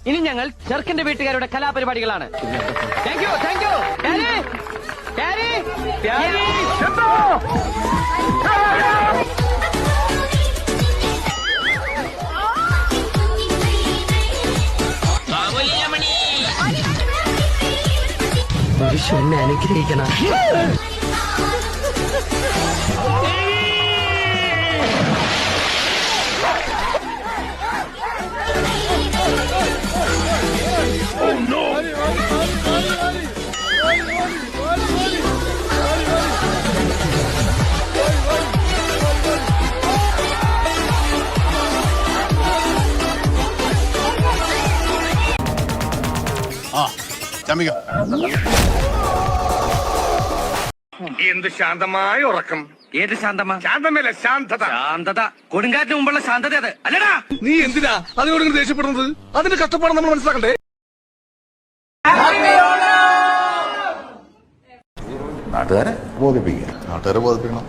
ഇനി ഞങ്ങൾ ചെറുക്കന്റെ വീട്ടുകാരുടെ കലാപരിപാടികളാണ്. Thank you, thank you. എന്നെ അനുഗ്രഹിക്കണം. എന്ത് ശാന്തമായ ഉറക്കം. ഏത് ശാന്തമാ? ശാന്തമല്ല, ശാന്തത. ശാന്തത കൊടുങ്കാറ്റിന് മുമ്പുള്ള ശാന്തത അത് അല്ലടാ. നീ എന്തിനാ അതിനോട് ദേഷ്യപ്പെടുന്നത്? അതിന്റെ കഷ്ടപ്പാട് നമ്മൾ മനസ്സിലാക്കണ്ടേ? നാട്ടുകാരെ ബോധിപ്പിക്കണം.